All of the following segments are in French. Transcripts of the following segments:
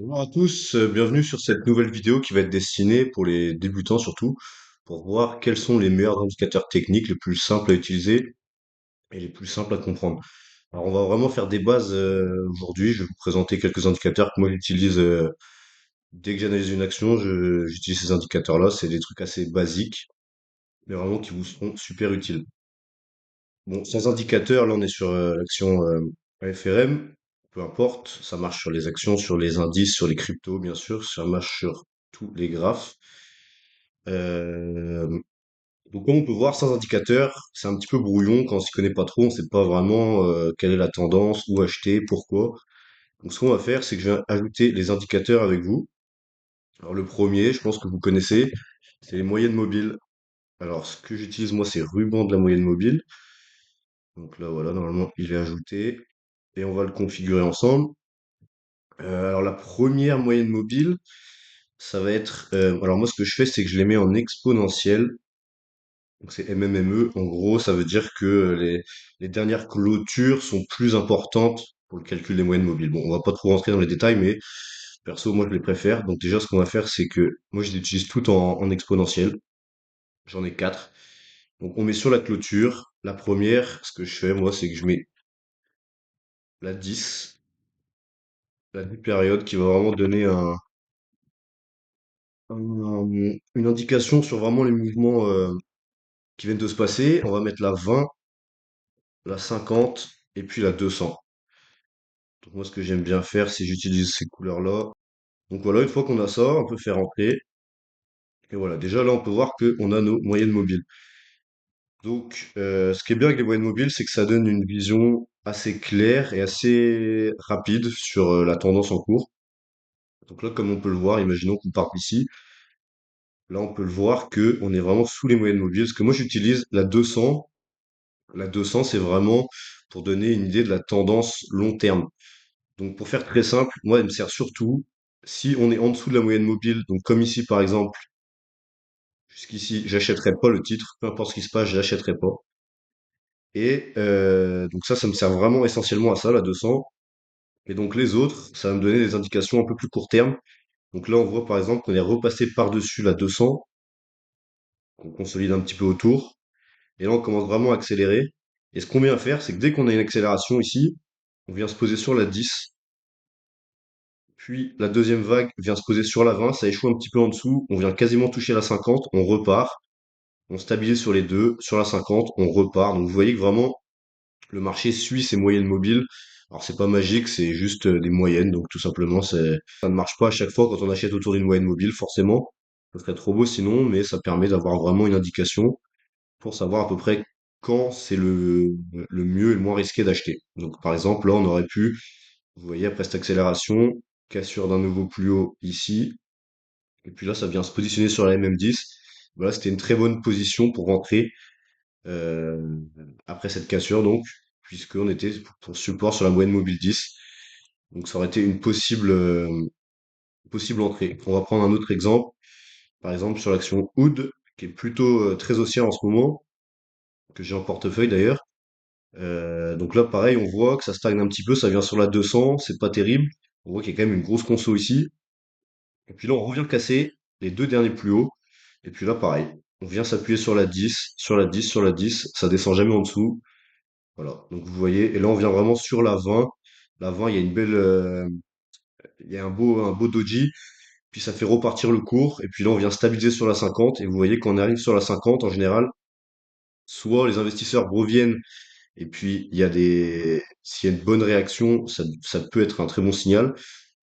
Bonjour à tous, bienvenue sur cette nouvelle vidéo qui va être destinée pour les débutants surtout, pour voir quels sont les meilleurs indicateurs techniques les plus simples à utiliser et les plus simples à comprendre. Alors on va vraiment faire des bases aujourd'hui, je vais vous présenter quelques indicateurs que moi j'utilise dès que j'analyse une action, j'utilise ces indicateurs-là, c'est des trucs assez basiques, mais vraiment qui vous seront super utiles. Bon, ces indicateurs, là on est sur l'action AFRM, peu importe, ça marche sur les actions, sur les indices, sur les cryptos bien sûr, ça marche sur tous les graphes. Euh, donc comme on peut voir, sans indicateur, c'est un petit peu brouillon quand on s'y connaît pas trop, on sait pas vraiment quelle est la tendance, où acheter, pourquoi. Donc ce qu'on va faire, c'est que je vais ajouter les indicateurs avec vous. Alors le premier, je pense que vous connaissez, c'est les moyennes mobiles. Alors ce que j'utilise moi, c'est ruban de la moyenne mobile. Donc là voilà, normalement il est ajouté et on va le configurer ensemble. Alors la première moyenne mobile, ça va être. Alors moi ce que je fais, c'est que je les mets en exponentielle. Donc c'est MMME. En gros, ça veut dire que les dernières clôtures sont plus importantes pour le calcul des moyennes mobiles. Bon, on va pas trop rentrer dans les détails, mais perso, moi je les préfère. Donc déjà, ce qu'on va faire, c'est que moi je les utilise toutes en exponentielle. J'en ai quatre. Donc on met sur la clôture. La première, ce que je fais, moi, c'est que je mets la 10, la 10 période qui va vraiment donner une indication sur vraiment les mouvements qui viennent de se passer. On va mettre la 20, la 50 et puis la 200. Donc moi, ce que j'aime bien faire, c'est j'utilise ces couleurs-là. Donc voilà, une fois qu'on a ça, on peut faire entrer. Et voilà, déjà là, on peut voir qu'on a nos moyennes mobiles. Donc, ce qui est bien avec les moyennes mobiles, c'est que ça donne une vision assez claire et assez rapide sur la tendance en cours. Donc là, comme on peut le voir, imaginons qu'on parte d'ici. Là, on peut le voir que on est vraiment sous les moyennes mobiles. Parce que moi, j'utilise la 200. La 200, c'est vraiment pour donner une idée de la tendance long terme. Donc pour faire très simple, moi, elle me sert surtout si on est en dessous de la moyenne mobile. Donc comme ici, par exemple, jusqu'ici, j'achèterai pas le titre. Peu importe ce qui se passe, je l'achèterai pas. Et donc ça me sert vraiment essentiellement à ça, la 200. Et donc les autres, ça va me donner des indications un peu plus court terme. Donc là, on voit par exemple qu'on est repassé par-dessus la 200, qu'on consolide un petit peu autour. Et là, on commence vraiment à accélérer. Et ce qu'on vient faire, c'est que dès qu'on a une accélération ici, on vient se poser sur la 10. Puis la deuxième vague vient se poser sur la 20, ça échoue un petit peu en dessous, on vient quasiment toucher la 50, on repart, on stabilise sur les deux, sur la 50, on repart. Donc vous voyez que vraiment le marché suit ses moyennes mobiles. Alors c'est pas magique, c'est juste des moyennes, donc tout simplement ça ne marche pas à chaque fois quand on achète autour d'une moyenne mobile, forcément. Ce serait trop beau sinon, mais ça permet d'avoir vraiment une indication pour savoir à peu près quand c'est le mieux et le moins risqué d'acheter. Donc par exemple, là on aurait pu, vous voyez, après cette accélération, cassure d'un nouveau plus haut ici, et puis là ça vient se positionner sur la MM10. Voilà, c'était une très bonne position pour rentrer euh, après cette cassure, donc, puisqu'on était pour support sur la moyenne mobile 10. Donc ça aurait été une possible entrée. On va prendre un autre exemple, par exemple sur l'action OOD, qui est plutôt très haussière en ce moment, que j'ai en portefeuille d'ailleurs. Donc là, pareil, on voit que ça stagne un petit peu, ça vient sur la 200, c'est pas terrible. On voit qu'il y a quand même une grosse conso ici. Et puis là, on revient casser les deux derniers plus hauts. Et puis là, pareil, on vient s'appuyer sur la 10, sur la 10, sur la 10, ça descend jamais en dessous. Voilà, donc vous voyez, et là, on vient vraiment sur la 20. La 20, il y a une belle, il y a un beau doji, puis ça fait repartir le cours, et puis là, on vient stabiliser sur la 50, et vous voyez, quand on arrive sur la 50, en général, soit les investisseurs reviennent. Et puis, s'il y a une bonne réaction, ça peut être un très bon signal.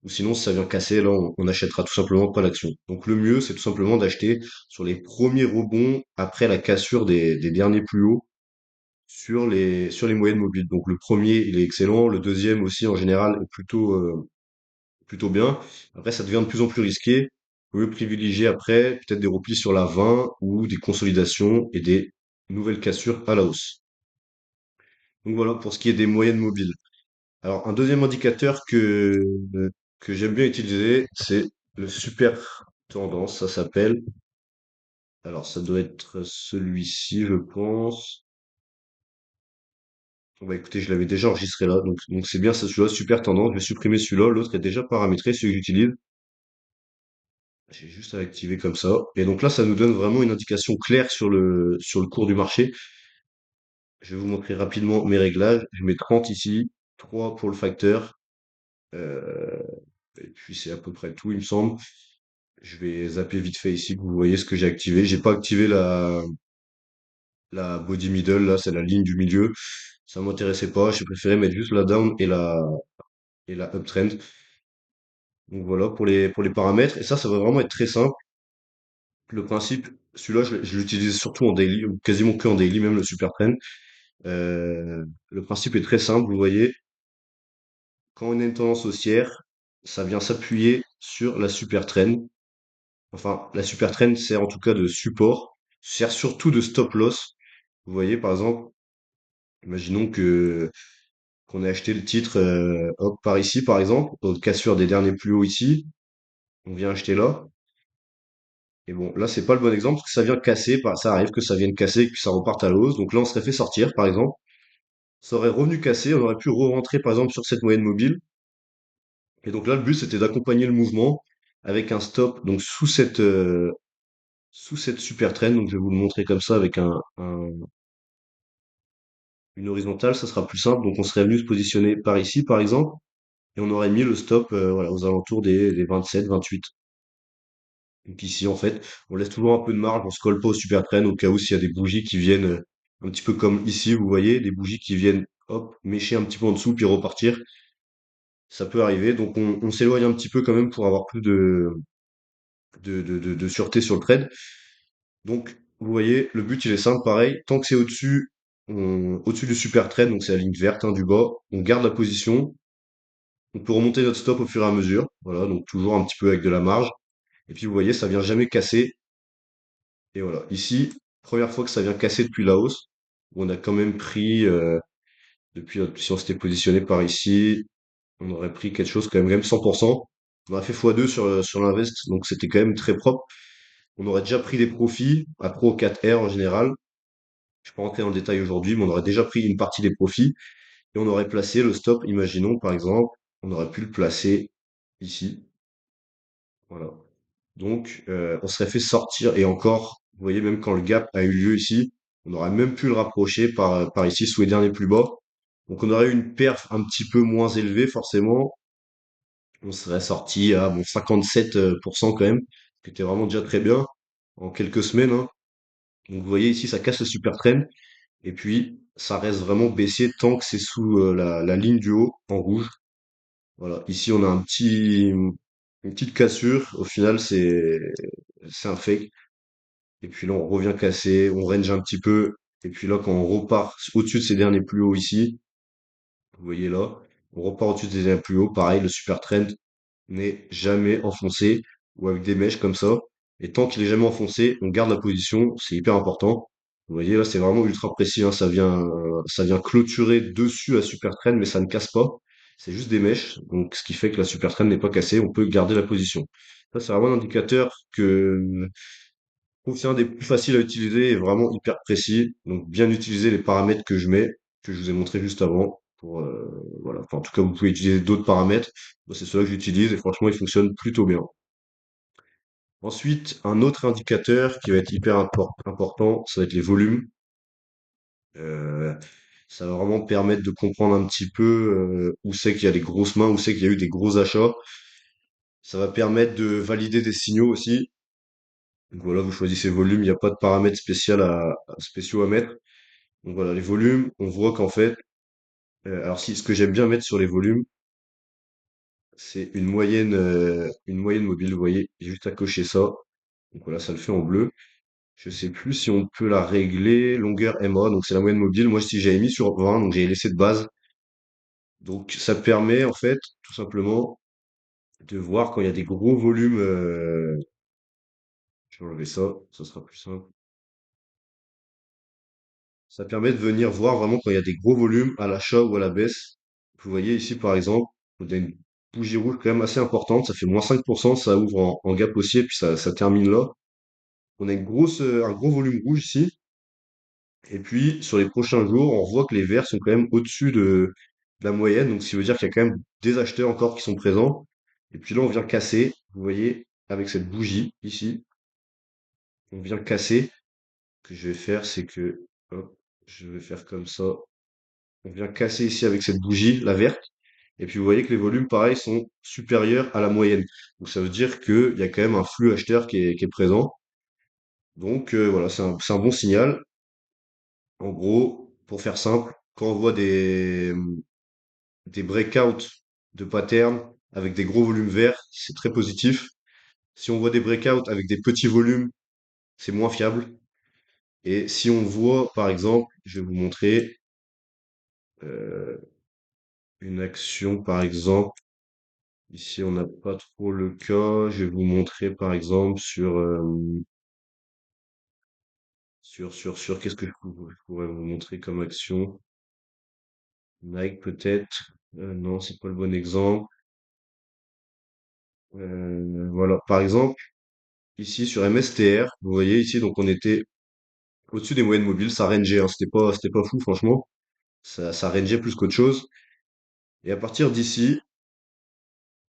Ou sinon, si ça vient casser, là, on achètera tout simplement pas l'action. Donc, le mieux, c'est tout simplement d'acheter sur les premiers rebonds après la cassure des derniers plus hauts sur les moyennes mobiles. Donc, le premier, il est excellent. Le deuxième aussi, en général, est plutôt bien. Après, ça devient de plus en plus risqué. Vous pouvez privilégier après peut-être des replis sur la 20 ou des consolidations et des nouvelles cassures à la hausse. Donc voilà pour ce qui est des moyennes mobiles. Alors, un deuxième indicateur que j'aime bien utiliser, c'est le super tendance, ça s'appelle. Alors, ça doit être celui-ci, je pense. Bon, bah écoutez, je l'avais déjà enregistré là, donc c'est bien ça, celui-là, super tendance. Je vais supprimer celui-là, l'autre est déjà paramétré, celui que j'utilise. J'ai juste à l'activer comme ça. Et donc là, ça nous donne vraiment une indication claire sur le cours du marché. Je vais vous montrer rapidement mes réglages. Je mets 30 ici, 3 pour le facteur, euh, et puis c'est à peu près tout, il me semble. Je vais zapper vite fait ici, que vous voyez ce que j'ai activé. J'ai pas activé la body middle, là, c'est la ligne du milieu. Ça m'intéressait pas. J'ai préféré mettre juste la down et la uptrend. Donc voilà pour les paramètres. Et ça va vraiment être très simple. Le principe, celui-là, je l'utilise surtout en daily, ou quasiment que en daily, même le super trend. Le principe est très simple, vous voyez, quand on a une tendance haussière, ça vient s'appuyer sur la super trend. Enfin, la super trend sert en tout cas de support, sert surtout de stop loss. Vous voyez, par exemple, imaginons que qu'on ait acheté le titre hop, par ici, par exemple, au cassure des derniers plus hauts ici, on vient acheter là. Et bon, là, c'est pas le bon exemple parce que ça vient casser, ça arrive que ça vienne casser et que ça reparte à la hausse. Donc là, on serait fait sortir, par exemple. Ça aurait revenu casser, on aurait pu re-rentrer, par exemple, sur cette moyenne mobile. Et donc là, le but, c'était d'accompagner le mouvement avec un stop, donc sous cette super trend. Donc je vais vous le montrer comme ça avec une horizontale, ça sera plus simple. Donc on serait venu se positionner par ici, par exemple, et on aurait mis le stop, voilà, aux alentours des 27, 28. Donc ici, en fait, on laisse toujours un peu de marge, on se colle pas au super trend au cas où s'il y a des bougies qui viennent un petit peu comme ici, vous voyez, des bougies qui viennent, hop, mécher un petit peu en dessous puis repartir. Ça peut arriver, donc on s'éloigne un petit peu quand même pour avoir plus de sûreté sur le trade. Donc, vous voyez, le but il est simple, pareil, tant que c'est au-dessus, au-dessus du super trade, donc c'est la ligne verte hein, du bas, on garde la position, on peut remonter notre stop au fur et à mesure, voilà, donc toujours un petit peu avec de la marge. Et puis vous voyez, ça vient jamais casser. Et voilà, ici, première fois que ça vient casser depuis la hausse, on a quand même pris, depuis, si on s'était positionné par ici, on aurait pris quelque chose quand même 100%. On aurait fait x2 sur l'invest, donc c'était quand même très propre. On aurait déjà pris des profits à 3 ou 4 R en général. Je ne vais pas rentrer dans le détail aujourd'hui, mais on aurait déjà pris une partie des profits et on aurait placé le stop, imaginons par exemple, on aurait pu le placer ici. Voilà. Donc, on serait fait sortir et encore, vous voyez, même quand le gap a eu lieu ici, on aurait même pu le rapprocher par ici sous les derniers plus bas. Donc, on aurait eu une perf un petit peu moins élevée, forcément. On serait sorti à bon, 57% quand même, ce qui était vraiment déjà très bien en quelques semaines, hein. Donc, vous voyez ici, ça casse le super trend. Et puis, ça reste vraiment baissier tant que c'est sous la ligne du haut en rouge. Voilà. Ici, on a une petite cassure. Au final, c'est un fake. Et puis là, on revient casser, on range un petit peu. Et puis là, quand on repart au-dessus de ces derniers plus hauts ici, vous voyez là, on repart au-dessus des derniers plus hauts. Pareil, le super trend n'est jamais enfoncé ou avec des mèches comme ça. Et tant qu'il est jamais enfoncé, on garde la position. C'est hyper important. Vous voyez là, c'est vraiment ultra précis, hein. Ça vient clôturer dessus la super trend, mais ça ne casse pas. C'est juste des mèches. Donc, ce qui fait que la super trend n'est pas cassée. On peut garder la position. Ça, c'est vraiment un indicateur que je trouve que c'est un des plus faciles à utiliser et vraiment hyper précis. Donc bien utiliser les paramètres que je mets, que je vous ai montré juste avant. Pour, voilà. Enfin, en tout cas, vous pouvez utiliser d'autres paramètres. Moi, c'est ceux-là que j'utilise et franchement, ils fonctionnent plutôt bien. Ensuite, un autre indicateur qui va être hyper important, ça va être les volumes. Euh, Ça va vraiment permettre de comprendre un petit peu où c'est qu'il y a des grosses mains, où c'est qu'il y a eu des gros achats. Ça va permettre de valider des signaux aussi. Donc voilà, vous choisissez volume, il n'y a pas de paramètres spéciaux à mettre. Donc voilà, les volumes, on voit qu'en fait, alors si ce que j'aime bien mettre sur les volumes, c'est une moyenne mobile, vous voyez, j'ai juste à cocher ça. Donc voilà, ça le fait en bleu. Je sais plus si on peut la régler, longueur MA, donc c'est la moyenne mobile. Moi, si j'avais mis sur 20, donc j'ai laissé de base. Donc ça permet en fait, tout simplement, de voir quand il y a des gros volumes. Je vais enlever ça sera plus simple. Ça permet de venir voir vraiment quand il y a des gros volumes à l'achat ou à la baisse. Vous voyez ici par exemple, on a une bougie rouge quand même assez importante, ça fait -5%, ça ouvre en gap haussier, puis ça termine là. On a un gros volume rouge ici. Et puis, sur les prochains jours, on voit que les verts sont quand même au-dessus de la moyenne. Donc, ce qui veut dire qu'il y a quand même des acheteurs encore qui sont présents. Et puis là, on vient casser, vous voyez, avec cette bougie ici, on vient casser. Ce que je vais faire, c'est que, hop, je vais faire comme ça. On vient casser ici avec cette bougie, la verte. Et puis, vous voyez que les volumes, pareil, sont supérieurs à la moyenne. Donc, ça veut dire qu'il y a quand même un flux acheteur qui est présent. Donc, voilà, c'est un bon signal. En gros, pour faire simple, quand on voit des breakouts de patterns avec des gros volumes verts, c'est très positif. Si on voit des breakouts avec des petits volumes, c'est moins fiable. Et si on voit, par exemple, je vais vous montrer euh, une action, par exemple, ici on n'a pas trop le cas, je vais vous montrer, par exemple, sur qu'est-ce que je pourrais vous montrer comme action? Nike peut-être. Non, c'est pas le bon exemple. Voilà, par exemple, ici sur MSTR, vous voyez ici, donc on était au-dessus des moyennes mobiles, ça rangeait, hein, c'était pas fou, franchement. Ça rangeait plus qu'autre chose. Et à partir d'ici,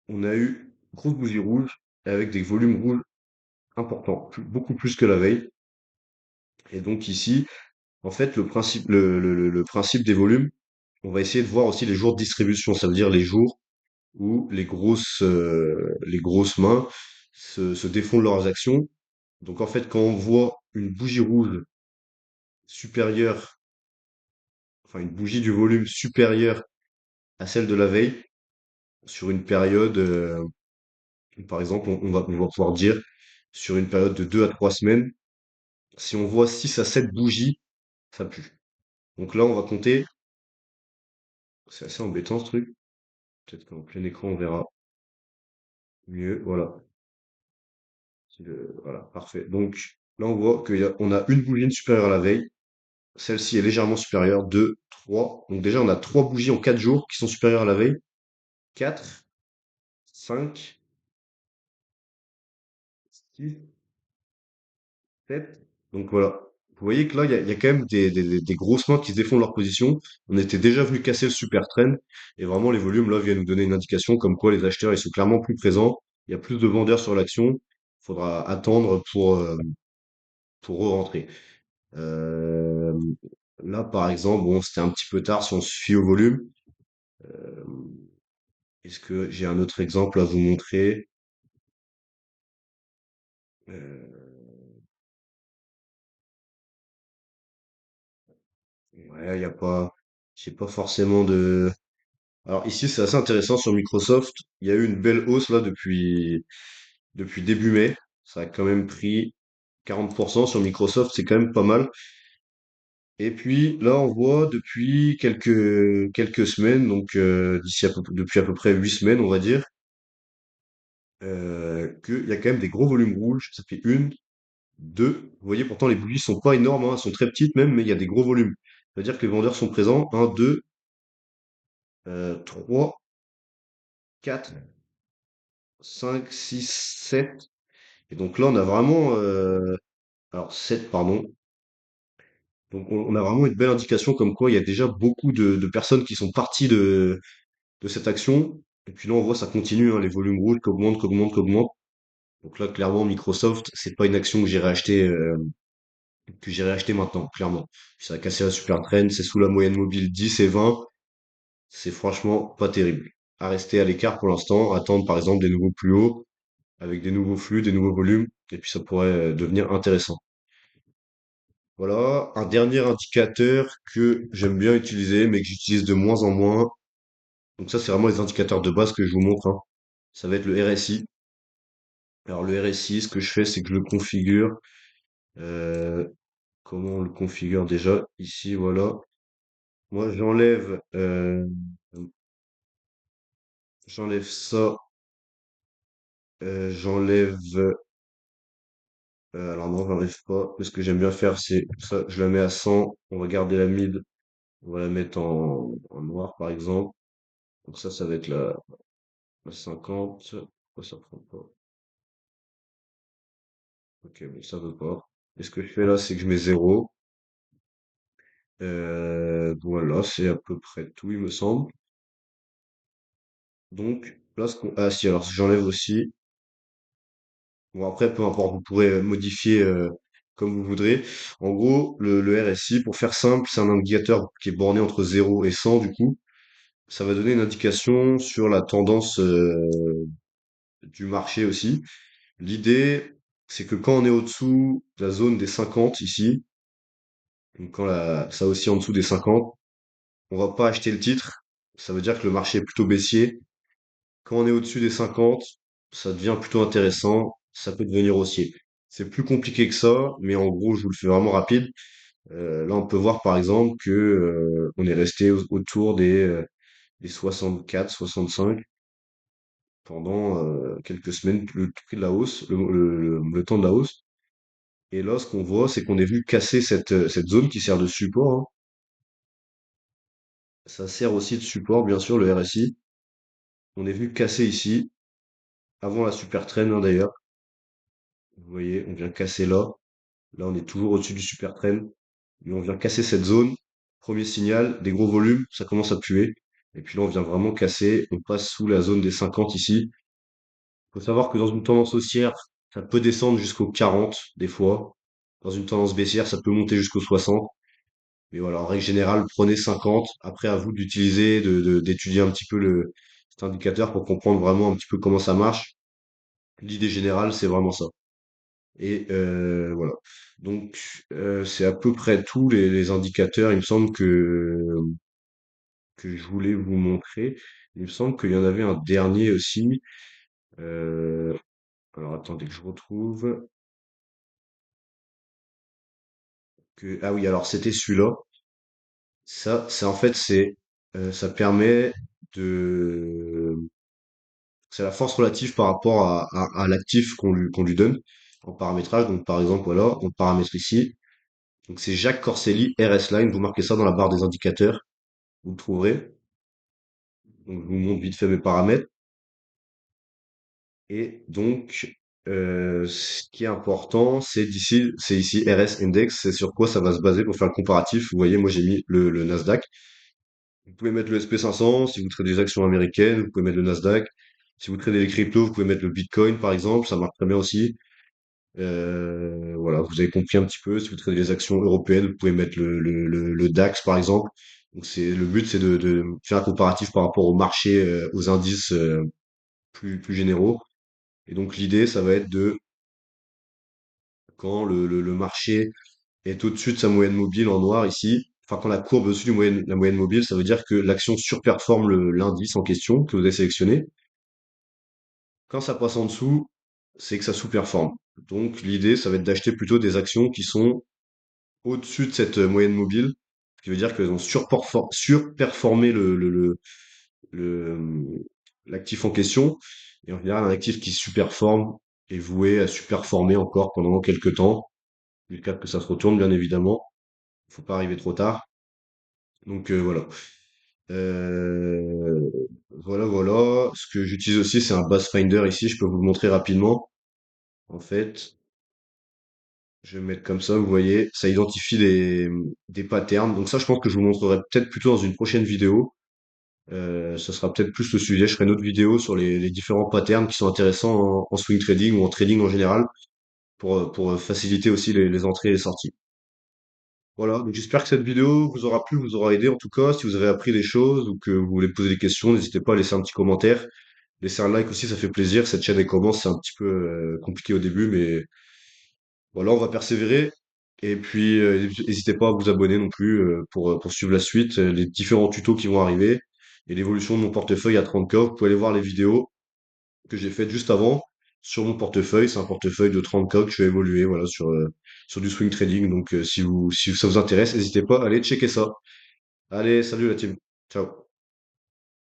on a eu une grosse bougie rouge avec des volumes rouges importants, beaucoup plus que la veille. Et donc ici, en fait, le principe des volumes, on va essayer de voir aussi les jours de distribution. Ça veut dire les jours où les grosses mains se défont de leurs actions. Donc en fait, quand on voit une bougie rouge supérieure, enfin une bougie du volume supérieur à celle de la veille, sur une période, par exemple, on va pouvoir dire sur une période de 2 à 3 semaines, si on voit 6 à 7 bougies, ça pue. Donc là, on va compter, c'est assez embêtant ce truc, peut-être qu'en plein écran, on verra mieux, voilà. Voilà, parfait. Donc là, on voit qu'on a une bougie supérieure à la veille, celle-ci est légèrement supérieure, 2, 3. Donc déjà, on a 3 bougies en 4 jours qui sont supérieures à la veille, 4, 5, 6, 7. Donc voilà. Vous voyez que là, il y a quand même des grosses mains qui se défendent leur position. On était déjà venu casser le super trend. Et vraiment, les volumes, là, viennent nous donner une indication comme quoi les acheteurs, ils sont clairement plus présents. Il y a plus de vendeurs sur l'action. Il faudra attendre pour re-rentrer. Euh, Là, par exemple, bon, c'était un petit peu tard si on se fie au volume. Euh, Est-ce que j'ai un autre exemple à vous montrer? Euh, ouais, il y a pas, j'ai pas forcément de. Alors ici, c'est assez intéressant sur Microsoft. Il y a eu une belle hausse là depuis début mai. Ça a quand même pris 40% sur Microsoft, c'est quand même pas mal. Et puis là, on voit depuis quelques semaines, donc depuis à peu près 8 semaines, on va dire, qu'il y a quand même des gros volumes rouges. Ça fait une, deux. Vous voyez, pourtant les bougies sont pas énormes, hein, elles sont très petites même, mais il y a des gros volumes. C'est-à-dire que les vendeurs sont présents. Un, deux, 3, 4, 5, 6, 7. Et donc là, on a vraiment, alors 7, pardon. Donc on a vraiment une belle indication comme quoi il y a déjà beaucoup de personnes qui sont parties de cette action. Et puis là, on voit ça continue, hein, les volumes rouges qui augmentent. Donc là, clairement, Microsoft, c'est pas une action que j'irai acheter maintenant, clairement. Ça a cassé la super trend, c'est sous la moyenne mobile 10 et 20. C'est franchement pas terrible. À rester à l'écart pour l'instant, attendre par exemple des nouveaux plus hauts, avec des nouveaux flux, des nouveaux volumes, et puis ça pourrait devenir intéressant. Voilà, un dernier indicateur que j'aime bien utiliser, mais que j'utilise de moins en moins. Donc ça, c'est vraiment les indicateurs de base que je vous montre, hein. Ça va être le RSI. Alors le RSI, ce que je fais, c'est que je le configure. Euh, Comment on le configure déjà? Ici, voilà. Moi, j'enlève ça, j'enlève. Alors non, j'enlève pas. Mais ce que j'aime bien faire, c'est ça, je la mets à 100. On va garder la mid. On va la mettre en noir, par exemple. Donc ça va être la 50. Pourquoi ça prend pas? Ok, bon, ça veut pas. Et ce que je fais là, c'est que je mets 0. Voilà, c'est à peu près tout, il me semble. Donc, là, ah si, alors j'enlève aussi. Bon, après, peu importe, vous pourrez modifier comme vous voudrez. En gros, le RSI, pour faire simple, c'est un indicateur qui est borné entre 0 et 100, du coup. Ça va donner une indication sur la tendance du marché aussi. L'idée, c'est que quand on est au-dessous de la zone des 50 ici, donc quand ça aussi en dessous des 50, on va pas acheter le titre. Ça veut dire que le marché est plutôt baissier. Quand on est au-dessus des 50, ça devient plutôt intéressant. Ça peut devenir haussier. C'est plus compliqué que ça, mais en gros, je vous le fais vraiment rapide. Là, on peut voir par exemple que on est resté autour des 64, 65 pendant quelques semaines, le prix de la hausse, le temps de la hausse. Et là, ce qu'on voit, c'est qu'on est venu casser cette zone qui sert de support, hein. Ça sert aussi de support, bien sûr, le RSI. On est venu casser ici, avant la super trend, hein, d'ailleurs. Vous voyez, on vient casser là. Là, on est toujours au-dessus du super trend. Mais on vient casser cette zone. Premier signal, des gros volumes, ça commence à puer. Et puis là, on vient vraiment casser. On passe sous la zone des 50 ici. Faut savoir que dans une tendance haussière, ça peut descendre jusqu'aux 40 des fois. Dans une tendance baissière, ça peut monter jusqu'aux 60. Mais voilà, en règle générale, prenez 50. Après, à vous d'utiliser, d'étudier un petit peu cet indicateur pour comprendre vraiment un petit peu comment ça marche. L'idée générale, c'est vraiment ça. Et voilà. Donc, c'est à peu près tous les indicateurs. Il me semble que je voulais vous montrer. Il me semble qu'il y en avait un dernier aussi. Euh, alors, attendez que je retrouve. Ah oui, alors c'était celui-là. Ça, c'est en fait, ça permet de, c'est la force relative par rapport à l'actif qu'on lui donne en paramétrage. Donc, par exemple, voilà, on paramètre ici. Donc, c'est Jacques Corselli, RS Line. Vous marquez ça dans la barre des indicateurs. Vous le trouverez. Donc, je vous montre vite fait mes paramètres. Et donc, ce qui est important, c'est ici RS Index. C'est sur quoi ça va se baser pour faire le comparatif. Vous voyez, moi, j'ai mis le Nasdaq. Vous pouvez mettre le SP500 si vous tradez des actions américaines, vous pouvez mettre le Nasdaq. Si vous tradez les cryptos, vous pouvez mettre le Bitcoin par exemple, ça marche très bien aussi. Voilà, vous avez compris un petit peu. Si vous tradez les actions européennes, vous pouvez mettre le DAX par exemple. Donc le but c'est de faire un comparatif par rapport au marché, aux indices plus généraux. Et donc l'idée ça va être de quand le marché est au-dessus de sa moyenne mobile en noir ici, enfin quand la courbe est au-dessus la moyenne mobile, ça veut dire que l'action surperforme l'indice en question que vous avez sélectionné. Quand ça passe en dessous, c'est que ça sous-performe. Donc l'idée, ça va être d'acheter plutôt des actions qui sont au-dessus de cette moyenne mobile, ce qui veut dire qu'elles ont surperformé le- l'actif en question. Et en général, un actif qui surperforme est voué à surperformer encore pendant quelques temps, du cas que ça se retourne, bien évidemment. Faut pas arriver trop tard. Donc voilà. Euh, voilà. Ce que j'utilise aussi, c'est un Bass Finder ici. Je peux vous le montrer rapidement. En fait, je vais mettre comme ça, vous voyez, ça identifie des patterns. Donc ça, je pense que je vous montrerai peut-être plutôt dans une prochaine vidéo. Ça sera peut-être plus le sujet. Je ferai une autre vidéo sur les différents patterns qui sont intéressants en swing trading ou en trading en général pour faciliter aussi les entrées et les sorties. Voilà, donc j'espère que cette vidéo vous aura plu, vous aura aidé en tout cas. Si vous avez appris des choses ou que vous voulez poser des questions, n'hésitez pas à laisser un petit commentaire. Laisser un like aussi, ça fait plaisir. Cette chaîne elle commence, c'est un petit peu compliqué au début, mais voilà, on va persévérer. Et puis, n'hésitez pas à vous abonner non plus pour suivre la suite, les différents tutos qui vont arriver et l'évolution de mon portefeuille à 30K. Vous pouvez aller voir les vidéos que j'ai faites juste avant sur mon portefeuille. C'est un portefeuille de 30K que je vais évoluer voilà, sur du swing trading. Donc, si ça vous intéresse, n'hésitez pas à aller checker ça. Allez, salut la team. Ciao.